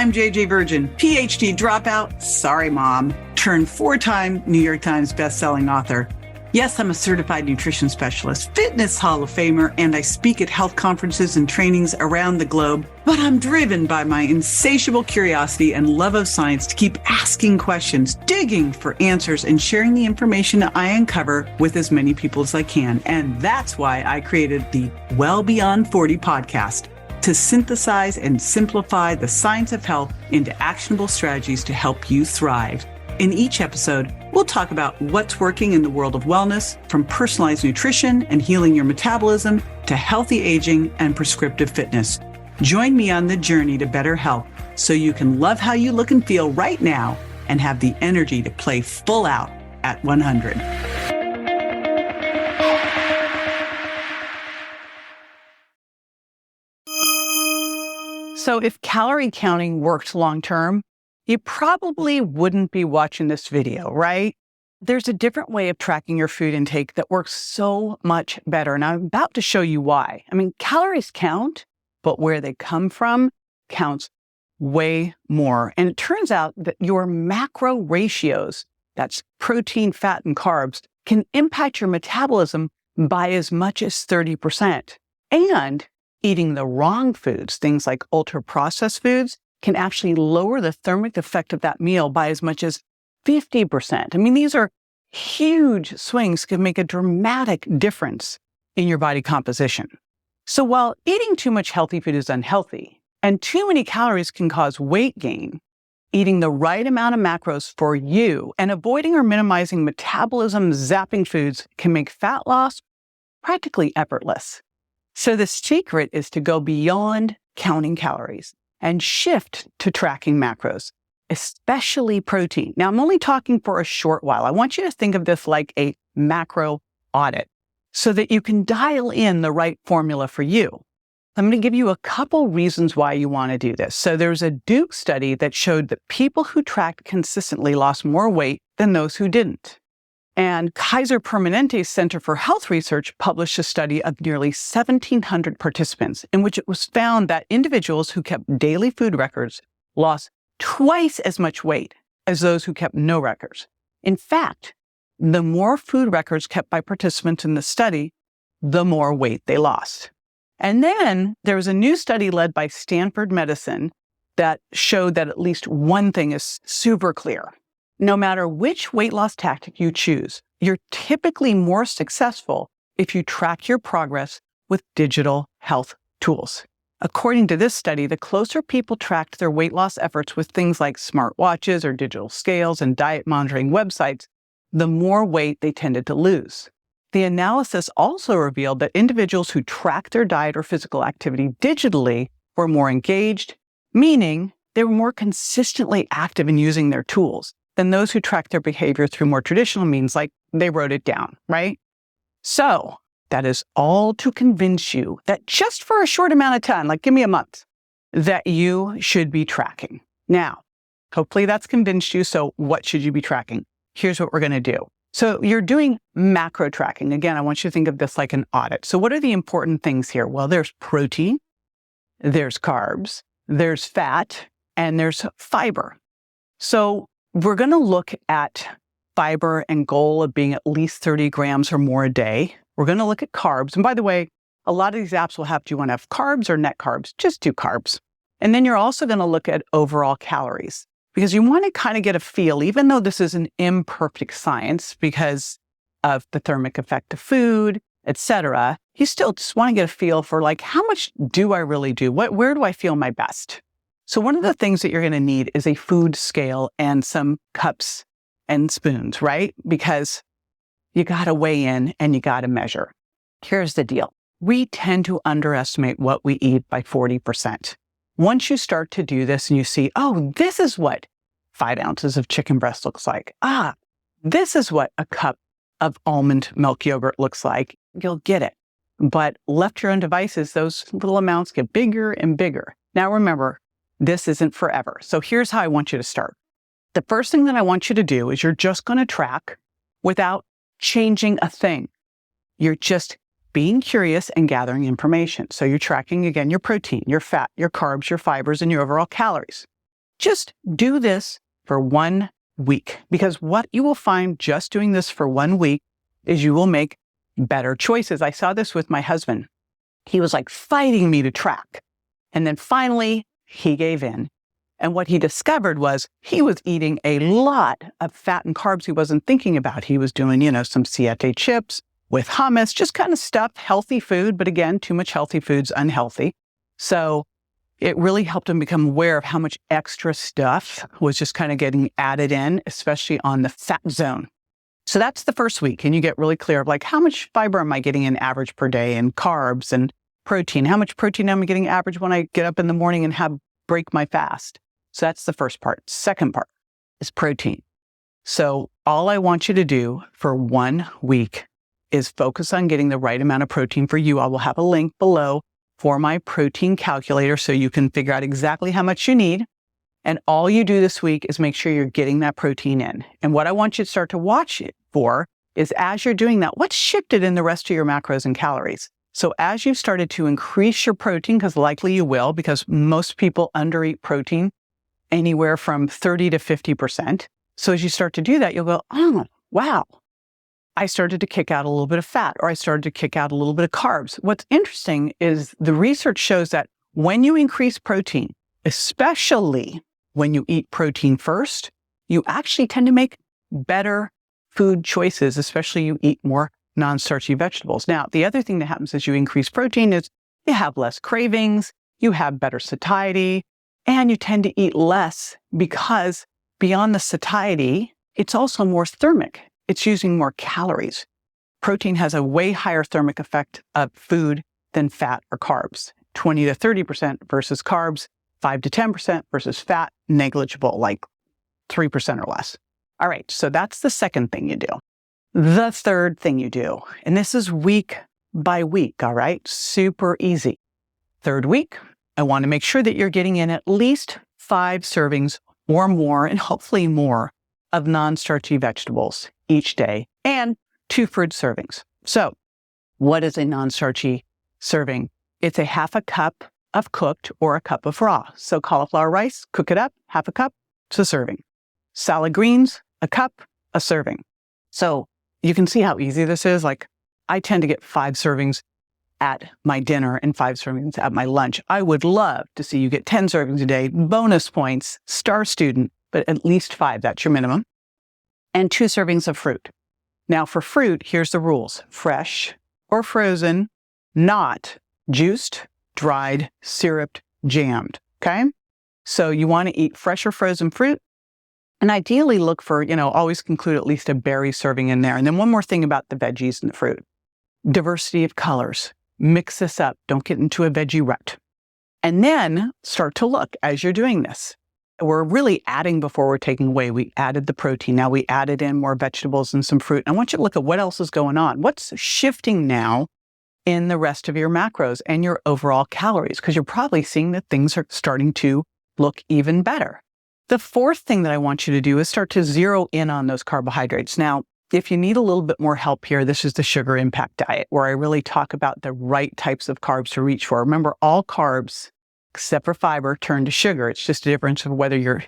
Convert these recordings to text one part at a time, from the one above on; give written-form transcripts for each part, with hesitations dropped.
I'm JJ Virgin, PhD dropout, sorry mom, turned 4-time New York Times bestselling author. Yes, I'm a certified nutrition specialist, fitness Hall of Famer, and I speak at health conferences and trainings around the globe. But I'm driven by my insatiable curiosity and love of science to keep asking questions, digging for answers, and sharing the information I uncover with as many people as I can. And that's why I created the Well Beyond 40 podcast, to synthesize and simplify the science of health into actionable strategies to help you thrive. In each episode, we'll talk about what's working in the world of wellness, from personalized nutrition and healing your metabolism to healthy aging and prescriptive fitness. Join me on the journey to better health so you can love how you look and feel right now and have the energy to play full out at 100. So if calorie counting worked long-term, you probably wouldn't be watching this video, right? There's a different way of tracking your food intake that works so much better, and I'm about to show you why. I mean, calories count, but where they come from counts way more. And it turns out that your macro ratios, that's protein, fat, and carbs, can impact your metabolism by as much as 30%. And eating the wrong foods, things like ultra-processed foods, can actually lower the thermic effect of that meal by as much as 50%. I mean, these are huge swings, can make a dramatic difference in your body composition. So while eating too much healthy food is unhealthy, and too many calories can cause weight gain, eating the right amount of macros for you and avoiding or minimizing metabolism zapping foods can make fat loss practically effortless. So the secret is to go beyond counting calories and shift to tracking macros, especially protein. Now, I'm only talking for a short while. I want you to think of this like a macro audit so that you can dial in the right formula for you. I'm going to give you a couple reasons why you want to do this. So there's a Duke study that showed that people who tracked consistently lost more weight than those who didn't. And Kaiser Permanente's Center for Health Research published a study of nearly 1,700 participants in which it was found that individuals who kept daily food records lost twice as much weight as those who kept no records. In fact, the more food records kept by participants in the study, the more weight they lost. And then there was a new study led by Stanford Medicine that showed that at least one thing is super clear. No matter which weight loss tactic you choose, you're typically more successful if you track your progress with digital health tools. According to this study, the closer people tracked their weight loss efforts with things like smartwatches or digital scales and diet monitoring websites, the more weight they tended to lose. The analysis also revealed that individuals who tracked their diet or physical activity digitally were more engaged, meaning they were more consistently active in using their tools than those who track their behavior through more traditional means, like they wrote it down, right? So that is all to convince you that just for a short amount of time, like give me a month, that you should be tracking. Now, hopefully that's convinced you. So what should you be tracking? Here's what we're going to do. So you're doing macro tracking. Again, I want you to think of this like an audit. So what are the important things here? Well, there's protein, there's carbs, there's fat, and there's fiber. So we're going to look at fiber and goal of being at least 30 grams or more a day. We're going to look at carbs. And by the way, a lot of these apps will have, do you want to have carbs or net carbs? Just do carbs. And then you're also going to look at overall calories because you want to kind of get a feel, even though this is an imperfect science because of the thermic effect of food, etc. You still just want to get a feel for like, how much do I really do? Where do I feel my best? So one of the things that you're going to need is a food scale and some cups and spoons, right? Because you got to weigh in and you got to measure. Here's the deal. We tend to underestimate what we eat by 40%. Once you start to do this and you see, oh, this is what 5 ounces of chicken breast looks like. This is what a cup of almond milk yogurt looks like. You'll get it. But left to your own devices, those little amounts get bigger and bigger. Now remember, this isn't forever. So here's how I want you to start. The first thing that I want you to do is you're just going to track without changing a thing. You're just being curious and gathering information. So you're tracking, again, your protein, your fat, your carbs, your fibers, and your overall calories. Just do this for 1 week, because what you will find just doing this for 1 week is you will make better choices. I saw this with my husband. He was like fighting me to track. And then finally, he gave in. And what he discovered was he was eating a lot of fat and carbs he wasn't thinking about. He was doing, some siete chips with hummus, just kind of stuff, healthy food. But again, too much healthy food's unhealthy. So it really helped him become aware of how much extra stuff was just kind of getting added in, especially on the fat zone. So that's the first week. And you get really clear of like, how much fiber am I getting in average per day, and carbs and protein? How much protein am I getting average when I get up in the morning and break my fast? So that's the first part. Second part is protein. So all I want you to do for 1 week is focus on getting the right amount of protein for you. I will have a link below for my protein calculator so you can figure out exactly how much you need. And all you do this week is make sure you're getting that protein in. And what I want you to start to watch it for is, as you're doing that, what's shifted in the rest of your macros and calories. So as you've started to increase your protein, because likely you will, because most people undereat protein anywhere from 30 to 50%. So as you start to do that, you'll go, oh, wow, I started to kick out a little bit of fat, or I started to kick out a little bit of carbs. What's interesting is the research shows that when you increase protein, especially when you eat protein first, you actually tend to make better food choices, especially you eat more non-starchy vegetables. Now, the other thing that happens as you increase protein is you have less cravings, you have better satiety, and you tend to eat less because beyond the satiety, it's also more thermic. It's using more calories. Protein has a way higher thermic effect of food than fat or carbs. 20 to 30% versus carbs, 5 to 10% versus fat, negligible, like 3% or less. All right, so that's the second thing you do. The third thing you do, and this is week by week, all right? Super easy. Third week, I want to make sure that you're getting in at least 5 servings or more, and hopefully more, of non-starchy vegetables each day, and 2 fruit servings. So what is a non-starchy serving? It's a half a cup of cooked or a cup of raw. So cauliflower rice, cook it up, half a cup, it's a serving. Salad greens, a cup, a serving. So you can see how easy this is. Like, I tend to get 5 servings at my dinner and 5 servings at my lunch. I would love to see you get 10 servings a day, bonus points, star student, but at least 5, that's your minimum. And 2 servings of fruit. Now for fruit, here's the rules. Fresh or frozen, not juiced, dried, syruped, jammed, okay? So you want to eat fresh or frozen fruit, and ideally look for, always include at least a berry serving in there. And then one more thing about the veggies and the fruit. Diversity of colors. Mix this up. Don't get into a veggie rut. And then start to look as you're doing this. We're really adding before we're taking away. We added the protein. Now we added in more vegetables and some fruit. I want you to look at what else is going on. What's shifting now in the rest of your macros and your overall calories? Because you're probably seeing that things are starting to look even better. The fourth thing that I want you to do is start to zero in on those carbohydrates. Now, if you need a little bit more help here, this is the Sugar Impact Diet, where I really talk about the right types of carbs to reach for. Remember, all carbs, except for fiber, turn to sugar. It's just a difference of whether you're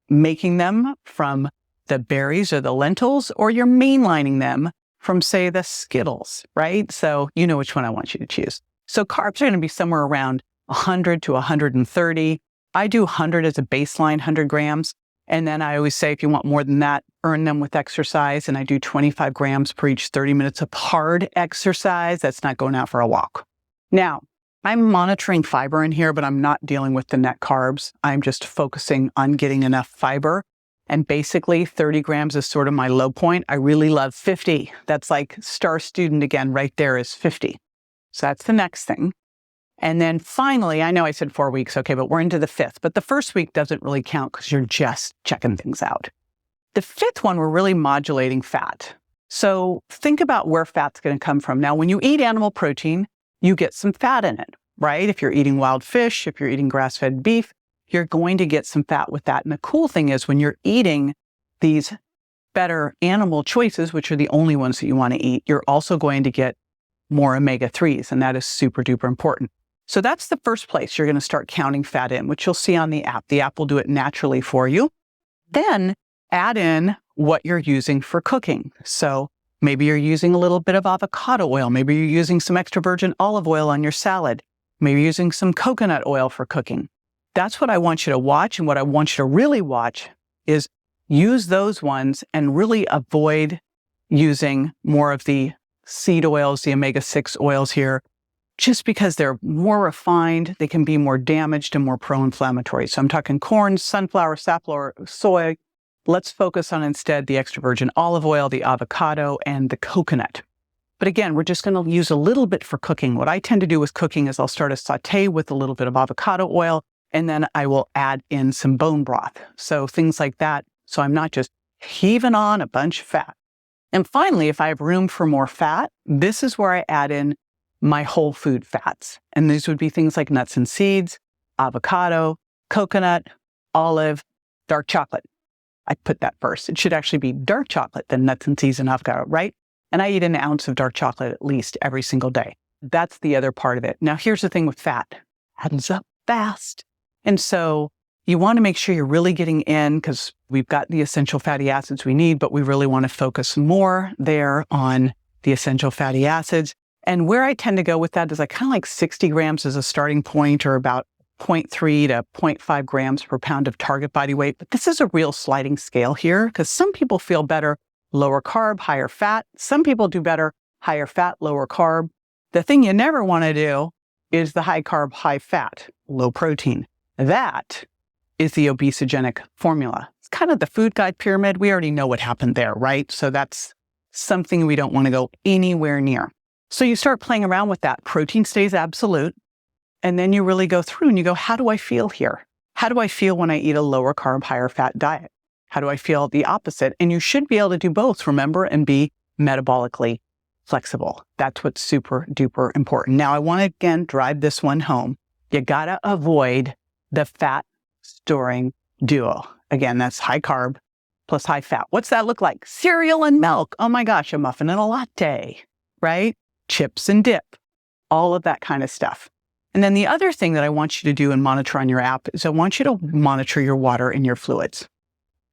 making them from the berries or the lentils, or you're mainlining them from, say, the Skittles, right? So you know which one I want you to choose. So carbs are going to be somewhere around 100 to 130. I do 100 as a baseline, 100 grams. And then I always say, if you want more than that, earn them with exercise. And I do 25 grams per each 30 minutes of hard exercise. That's not going out for a walk. Now, I'm monitoring fiber in here, but I'm not dealing with the net carbs. I'm just focusing on getting enough fiber. And basically 30 grams is sort of my low point. I really love 50. That's like star student again, right there is 50. So that's the next thing. And then finally, I know I said 4 weeks, okay, but we're into the 5th. But the first week doesn't really count because you're just checking things out. The 5th one, we're really modulating fat. So think about where fat's going to come from. Now, when you eat animal protein, you get some fat in it, right? If you're eating wild fish, if you're eating grass-fed beef, you're going to get some fat with that. And the cool thing is when you're eating these better animal choices, which are the only ones that you want to eat, you're also going to get more omega-3s, and that is super duper important. So that's the first place you're going to start counting fat in, which you'll see on the app. The app will do it naturally for you. Then add in what you're using for cooking. So maybe you're using a little bit of avocado oil. Maybe you're using some extra virgin olive oil on your salad. Maybe you're using some coconut oil for cooking. That's what I want you to watch. And what I want you to really watch is use those ones and really avoid using more of the seed oils, the omega-6 oils here, just because they're more refined, they can be more damaged and more pro-inflammatory. So I'm talking corn, sunflower, safflower, soy. Let's focus on instead the extra virgin olive oil, the avocado, and the coconut. But again, we're just going to use a little bit for cooking. What I tend to do with cooking is I'll start a saute with a little bit of avocado oil, and then I will add in some bone broth. So things like that. So I'm not just heaving on a bunch of fat. And finally, if I have room for more fat, this is where I add in my whole food fats. And these would be things like nuts and seeds, avocado, coconut, olive, dark chocolate. I put that first. It should actually be dark chocolate than nuts and seeds and avocado, right? And I eat an ounce of dark chocolate at least every single day. That's the other part of it. Now, here's the thing with fat. Adds up fast. And so you want to make sure you're really getting in, because we've got the essential fatty acids we need, but we really want to focus more there on the essential fatty acids. And where I tend to go with that is I kind of like 60 grams as a starting point, or about 0.3 to 0.5 grams per pound of target body weight. But this is a real sliding scale here, because some people feel better lower carb, higher fat. Some people do better higher fat, lower carb. The thing you never want to do is the high carb, high fat, low protein. That is the obesogenic formula. It's kind of the food guide pyramid. We already know what happened there, right? So that's something we don't want to go anywhere near. So you start playing around with that. Protein stays absolute. And then you really go through and you go, how do I feel here? How do I feel when I eat a lower carb, higher fat diet? How do I feel the opposite? And you should be able to do both, remember, and be metabolically flexible. That's what's super duper important. Now, I want to again drive this one home. You got to avoid the fat storing duo. Again, that's high carb plus high fat. What's that look like? Cereal and milk. Oh my gosh, a muffin and a latte, right? Chips and dip, all of that kind of stuff. And then the other thing that I want you to do and monitor on your app is I want you to monitor your water and your fluids.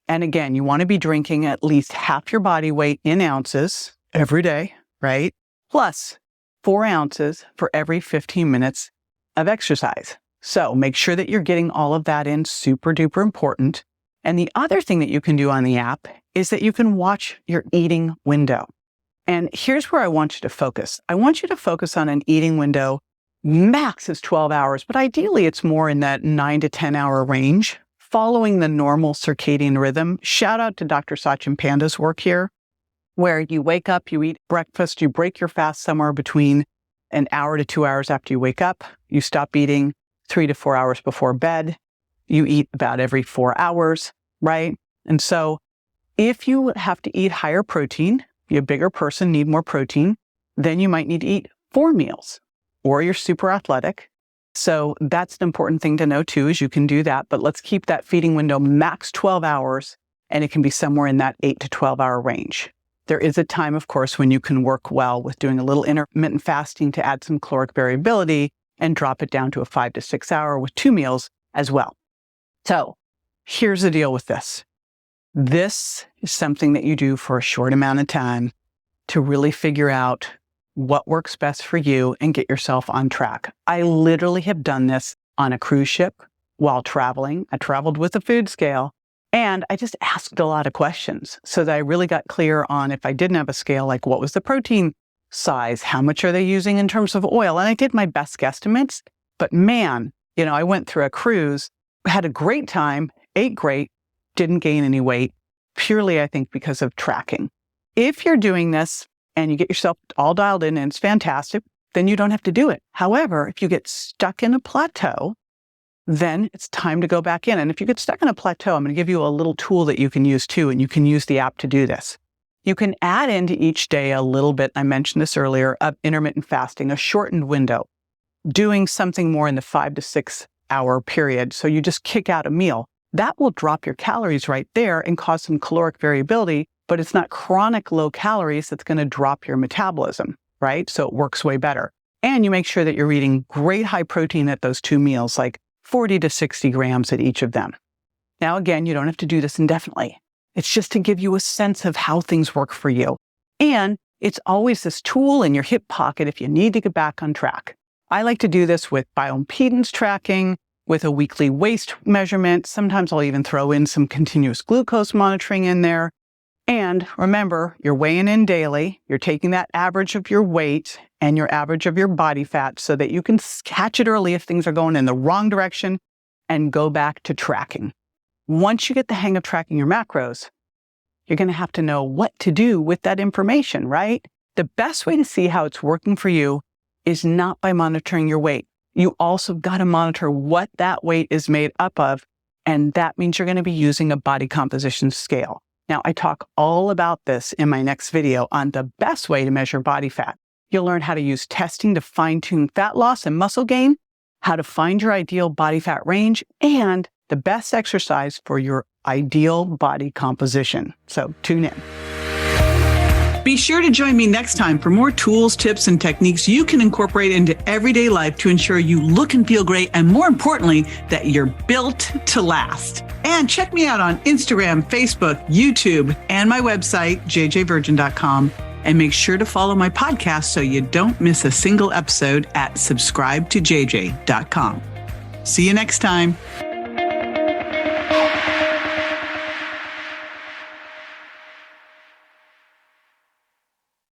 And again, you want to be drinking at least half your body weight in ounces every day, right? Plus 4 ounces for every 15 minutes of exercise. So make sure that you're getting all of that in, super duper important. And the other thing that you can do on the app is that you can watch your eating window. And here's where I want you to focus. I want you to focus on an eating window. Max is 12 hours, but ideally it's more in that 9 to 10 hour range, following the normal circadian rhythm. Shout out to Dr. Sachin Panda's work here, where you wake up, you eat breakfast, you break your fast somewhere between an hour to 2 hours after you wake up. You stop eating 3 to 4 hours before bed. You eat about every 4 hours, right? And so if you have to eat higher protein, you're a bigger person, need more protein, then you might need to eat 4 meals, or you're super athletic. So that's an important thing to know too, is you can do that, but let's keep that feeding window max 12 hours, and it can be somewhere in that 8 to 12 hour range. There is a time, of course, when you can work well with doing a little intermittent fasting to add some caloric variability and drop it down to a 5 to 6 hour with 2 meals as well. So here's the deal with this. This is something that you do for a short amount of time to really figure out what works best for you and get yourself on track. I literally have done this on a cruise ship while traveling. I traveled with a food scale, and I just asked a lot of questions so that I really got clear on, if I didn't have a scale, like what was the protein size? How much are they using in terms of oil? And I did my best guesstimates, but man, I went through a cruise, had a great time, ate great, didn't gain any weight, purely, I think, because of tracking. If you're doing this and you get yourself all dialed in and it's fantastic, then you don't have to do it. However, if you get stuck in a plateau, then it's time to go back in. And if you get stuck in a plateau, I'm going to give you a little tool that you can use too, and you can use the app to do this. You can add into each day a little bit, I mentioned this earlier, of intermittent fasting, a shortened window, doing something more in the 5 to 6 hour period. So you just kick out a meal. That will drop your calories right there and cause some caloric variability, but it's not chronic low calories that's going to drop your metabolism, right? So it works way better. And you make sure that you're eating great high protein at those 2 meals, like 40 to 60 grams at each of them. Now, again, you don't have to do this indefinitely. It's just to give you a sense of how things work for you. And it's always this tool in your hip pocket if you need to get back on track. I like to do this with bioimpedance tracking, with a weekly waist measurement. Sometimes I'll even throw in some continuous glucose monitoring in there. And remember, you're weighing in daily. You're taking that average of your weight and your average of your body fat so that you can catch it early if things are going in the wrong direction and go back to tracking. Once you get the hang of tracking your macros, you're going to have to know what to do with that information, right? The best way to see how it's working for you is not by monitoring your weight. You also got to monitor what that weight is made up of, and that means you're going to be using a body composition scale. Now, I talk all about this in my next video on the best way to measure body fat. You'll learn how to use testing to fine-tune fat loss and muscle gain, how to find your ideal body fat range, and the best exercise for your ideal body composition. So tune in. Be sure to join me next time for more tools, tips, and techniques you can incorporate into everyday life to ensure you look and feel great, and more importantly, that you're built to last. And check me out on Instagram, Facebook, YouTube, and my website, jjvirgin.com. And make sure to follow my podcast so you don't miss a single episode at subscribetojj.com. See you next time.